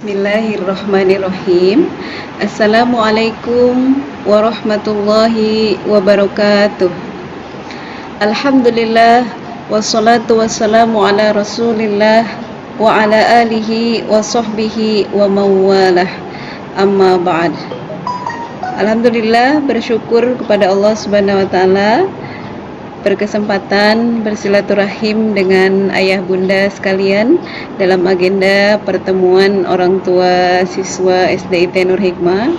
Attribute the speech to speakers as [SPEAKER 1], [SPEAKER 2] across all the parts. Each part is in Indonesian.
[SPEAKER 1] Bismillahirrahmanirrahim. Assalamualaikum warahmatullahi wabarakatuh. Alhamdulillah wassalatu wassalamu ala Rasulillah wa ala alihi wa sahbihi wa mawalah. Amma ba'd. Alhamdulillah, bersyukur kepada Allah Subhanahu wa taala berkesempatan bersilaturahim dengan ayah bunda sekalian dalam agenda pertemuan orang tua siswa SDIT Nur Hikmah.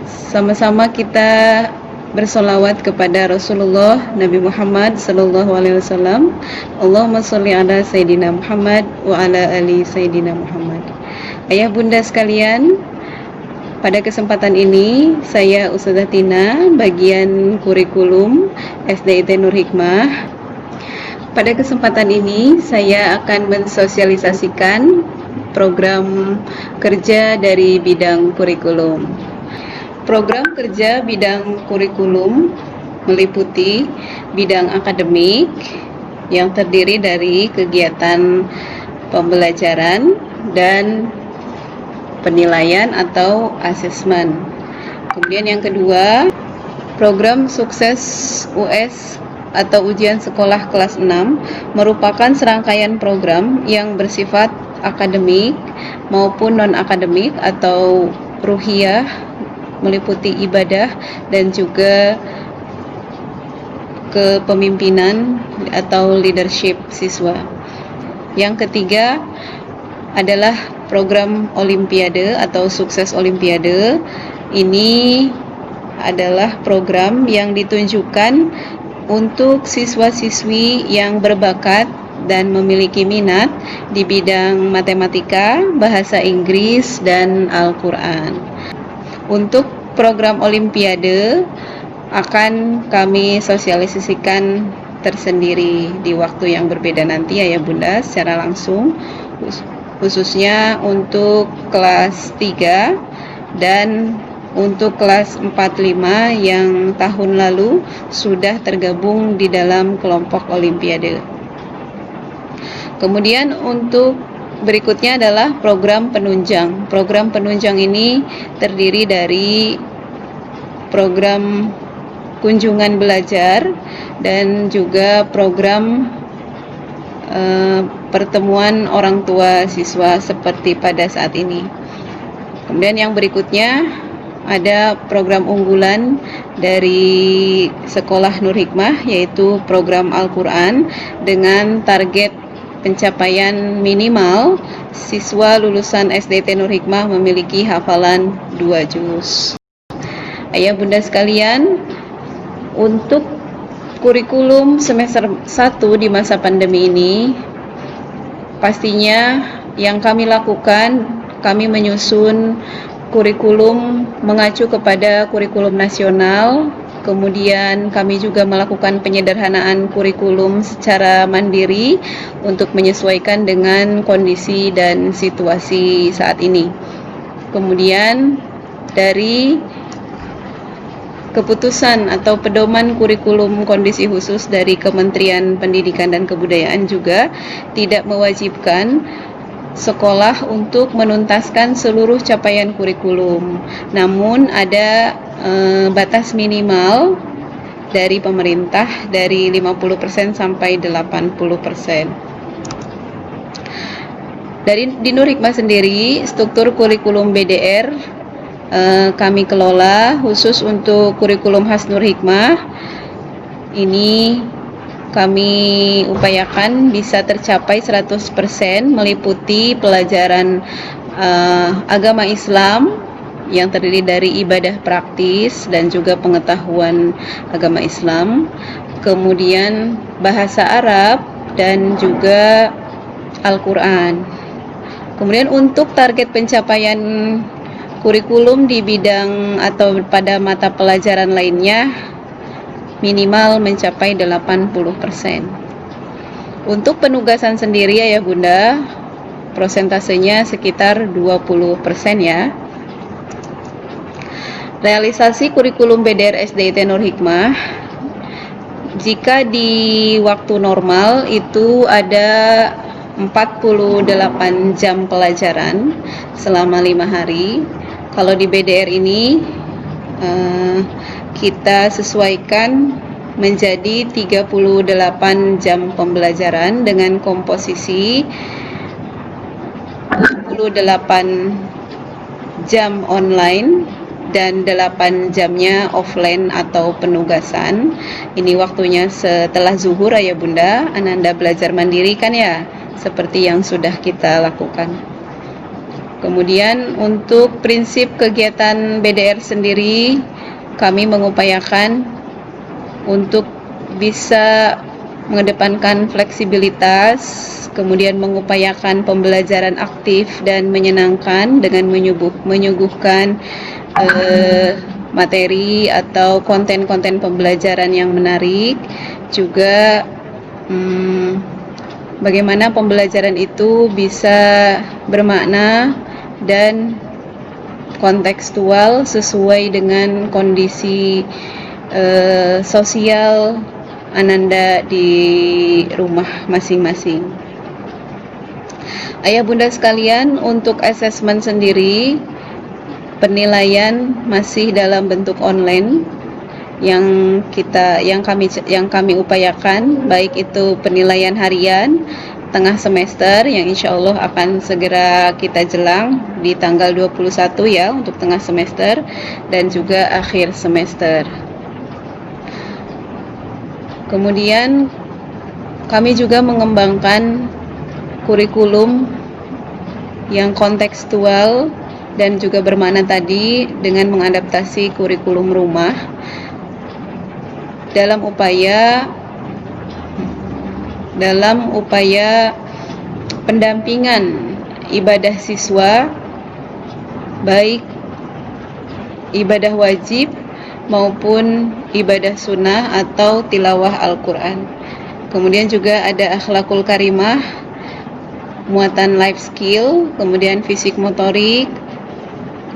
[SPEAKER 1] Sama-sama kita bersolawat kepada Rasulullah Nabi Muhammad sallallahu alaihi wasallam. Allahumma sholli ala Sayyidina Muhammad wa ala ali Sayyidina Muhammad. Ayah bunda sekalian, pada kesempatan ini, saya Ustazah Tina, bagian kurikulum SDIT Nur Hikmah. Pada kesempatan ini, saya akan mensosialisasikan program kerja dari bidang kurikulum. Program kerja bidang kurikulum meliputi bidang akademik yang terdiri dari kegiatan pembelajaran dan penilaian atau asesmen. Kemudian yang kedua, program sukses US atau ujian sekolah kelas 6 merupakan serangkaian program yang bersifat akademik maupun non-akademik atau ruhiyah, meliputi ibadah dan juga kepemimpinan atau leadership siswa. Yang ketiga adalah program olimpiade atau sukses olimpiade. Ini adalah program yang ditunjukkan untuk siswa-siswi yang berbakat dan memiliki minat di bidang matematika, bahasa Inggris, dan Al-Quran. Untuk program olimpiade akan kami sosialisasikan tersendiri di waktu yang berbeda nanti ya Bunda, secara langsung, khususnya untuk kelas 3 dan untuk kelas 4-5 yang tahun lalu sudah tergabung di dalam kelompok olimpiade. Kemudian untuk berikutnya adalah program penunjang. Program penunjang ini terdiri dari program kunjungan belajar dan juga program pertemuan orang tua siswa seperti pada saat ini. Kemudian yang berikutnya ada program unggulan dari sekolah Nur Hikmah, yaitu program Al-Quran dengan target pencapaian minimal siswa lulusan SDIT Nur Hikmah memiliki hafalan 2 juz. Ayah bunda sekalian, untuk kurikulum semester 1 di masa pandemi ini, pastinya yang kami lakukan, kami menyusun kurikulum mengacu kepada kurikulum nasional. Kemudian kami juga melakukan penyederhanaan kurikulum secara mandiri untuk menyesuaikan dengan kondisi dan situasi saat ini. Kemudian dari keputusan atau pedoman kurikulum kondisi khusus dari Kementerian Pendidikan dan Kebudayaan juga tidak mewajibkan sekolah untuk menuntaskan seluruh capaian kurikulum. Namun ada batas minimal dari pemerintah dari 50% sampai 80%. Di Nur Hikmah sendiri, struktur kurikulum BDR kami kelola khusus untuk kurikulum khas Nur Hikmah. Ini kami upayakan bisa tercapai 100%, meliputi pelajaran agama Islam yang terdiri dari ibadah praktis dan juga pengetahuan agama Islam, kemudian bahasa Arab dan juga Al-Quran. Kemudian untuk target pencapaian kurikulum di bidang atau pada mata pelajaran lainnya minimal mencapai 80%. Untuk penugasan sendiri ya Bunda, prosentasenya sekitar 20% ya. Realisasi kurikulum BDR SDIT Nur Hikmah, jika di waktu normal itu ada 48 jam pelajaran selama 5 hari. Kalau di BDR ini kita sesuaikan menjadi 38 jam pembelajaran dengan komposisi 28 jam online dan 8 jamnya offline atau penugasan. Ini waktunya setelah zuhur Ayah Bunda. Ananda belajar mandiri kan ya, seperti yang sudah kita lakukan. Kemudian untuk prinsip kegiatan BDR sendiri, kami mengupayakan untuk bisa mengedepankan fleksibilitas, kemudian mengupayakan pembelajaran aktif dan menyenangkan dengan menyuguhkan materi atau konten-konten pembelajaran yang menarik, juga bagaimana pembelajaran itu bisa bermakna dan kontekstual sesuai dengan kondisi sosial Ananda di rumah masing-masing. Ayah Bunda sekalian, untuk asesmen sendiri penilaian masih dalam bentuk online yang kami upayakan, baik itu penilaian harian, tengah semester yang insya Allah akan segera kita jelang di tanggal 21 ya untuk tengah semester, dan juga akhir semester. Kemudian kami juga mengembangkan kurikulum yang kontekstual dan juga bermakna tadi dengan mengadaptasi kurikulum rumah dalam upaya pendampingan ibadah siswa, baik ibadah wajib maupun ibadah sunnah atau tilawah Al-Quran. Kemudian juga ada akhlakul karimah, muatan life skill, kemudian fisik motorik,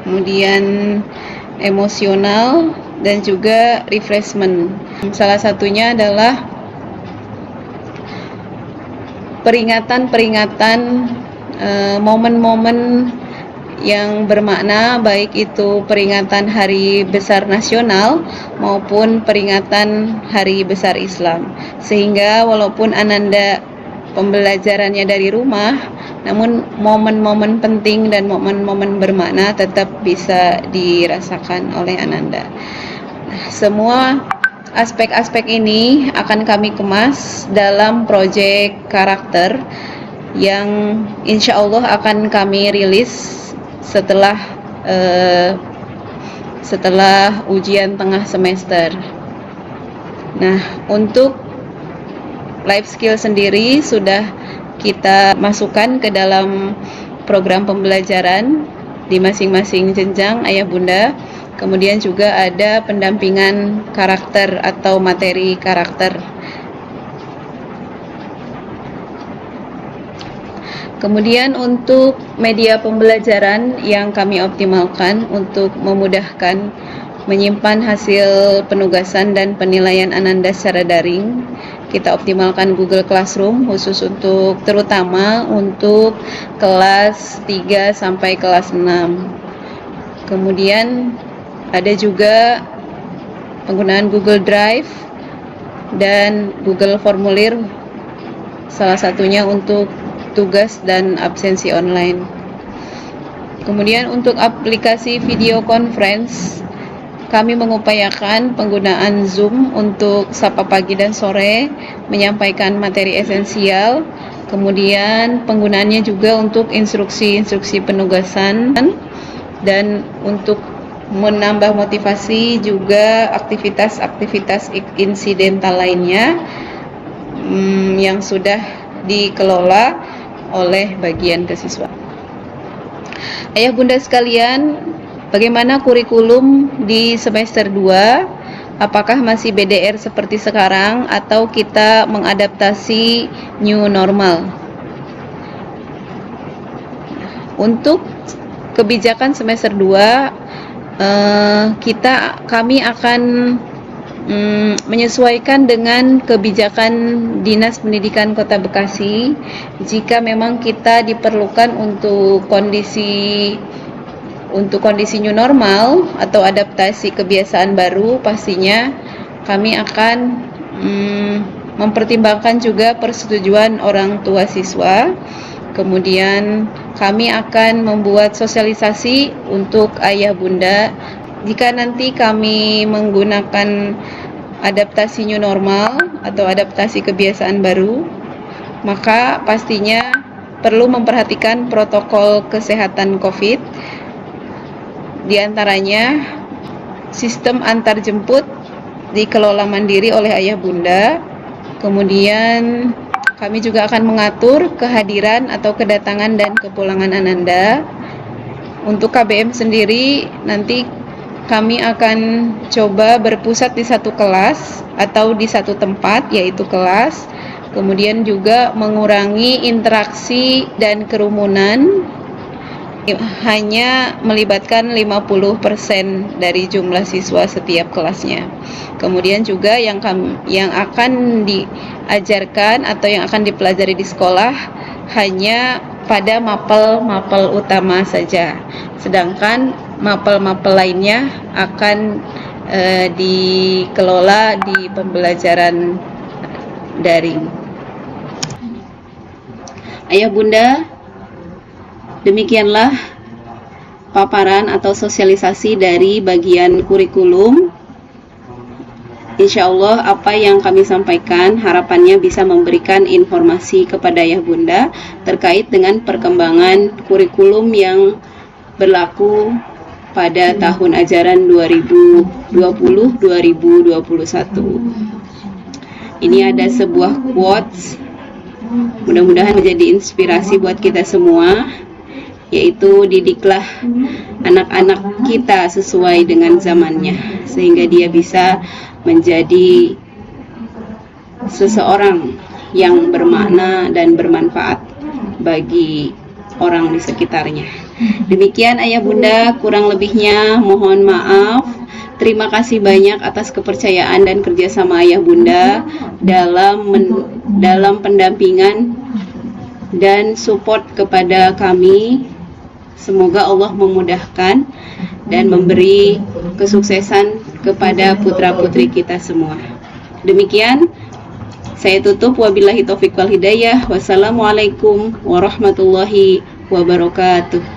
[SPEAKER 1] kemudian emosional, dan juga refreshment. Salah satunya adalah peringatan-peringatan momen-momen yang bermakna, baik itu peringatan Hari Besar Nasional maupun peringatan Hari Besar Islam, sehingga walaupun Ananda pembelajarannya dari rumah, namun momen-momen penting dan momen-momen bermakna tetap bisa dirasakan oleh Ananda. Semua aspek-aspek ini akan kami kemas dalam proyek karakter yang insya Allah akan kami rilis setelah ujian tengah semester. Nah, untuk life skill sendiri sudah kita masukkan ke dalam program pembelajaran di masing-masing jenjang Ayah Bunda. Kemudian juga ada pendampingan karakter atau materi karakter. Kemudian untuk media pembelajaran yang kami optimalkan untuk memudahkan menyimpan hasil penugasan dan penilaian Ananda secara daring, kita optimalkan Google Classroom khusus terutama untuk kelas 3 sampai kelas 6. Kemudian ada juga penggunaan Google Drive dan Google Formulir, salah satunya untuk tugas dan absensi online. Kemudian untuk aplikasi video conference, kami mengupayakan penggunaan Zoom untuk sapa pagi dan sore, menyampaikan materi esensial. Kemudian penggunaannya juga untuk instruksi-instruksi penugasan dan untuk menambah motivasi juga aktivitas-aktivitas insidental lainnya yang sudah dikelola oleh bagian kesiswaan. Ayah Bunda sekalian, bagaimana kurikulum di semester 2? Apakah masih BDR seperti sekarang atau kita mengadaptasi new normal? Untuk kebijakan semester 2, kami akan menyesuaikan dengan kebijakan Dinas Pendidikan Kota Bekasi. Jika memang kita diperlukan untuk kondisi new normal atau adaptasi kebiasaan baru, pastinya kami akan mempertimbangkan juga persetujuan orang tua siswa. Kemudian kami akan membuat sosialisasi untuk ayah bunda. Jika nanti kami menggunakan adaptasi new normal atau adaptasi kebiasaan baru, maka pastinya perlu memperhatikan protokol kesehatan COVID. Di antaranya sistem antar jemput dikelola mandiri oleh ayah bunda. Kemudian kami juga akan mengatur kehadiran atau kedatangan dan kepulangan Ananda. Untuk KBM sendiri nanti kami akan coba berpusat di satu kelas atau di satu tempat, yaitu kelas. Kemudian juga mengurangi interaksi dan kerumunan, hanya melibatkan 50% dari jumlah siswa setiap kelasnya. Kemudian juga yang akan diajarkan atau yang akan dipelajari di sekolah hanya pada mapel utama saja. Sedangkan mapel lainnya akan dikelola di pembelajaran daring. Ayah bunda, demikianlah paparan atau sosialisasi dari bagian kurikulum. Insya Allah apa yang kami sampaikan harapannya bisa memberikan informasi kepada ayah bunda terkait dengan perkembangan kurikulum yang berlaku pada tahun ajaran 2020-2021. Ini ada sebuah quotes, mudah-mudahan menjadi inspirasi buat kita semua, yaitu didiklah anak-anak kita sesuai dengan zamannya, sehingga dia bisa menjadi seseorang yang bermakna dan bermanfaat bagi orang di sekitarnya. Demikian ayah bunda, kurang lebihnya mohon maaf. Terima kasih banyak atas kepercayaan dan kerjasama ayah bunda dalam pendampingan dan support kepada kami. Semoga Allah memudahkan dan memberi kesuksesan kepada putra-putri kita semua. Demikian, saya tutup. Wabillahi taufiq wal hidayah. Wassalamualaikum warahmatullahi wabarakatuh.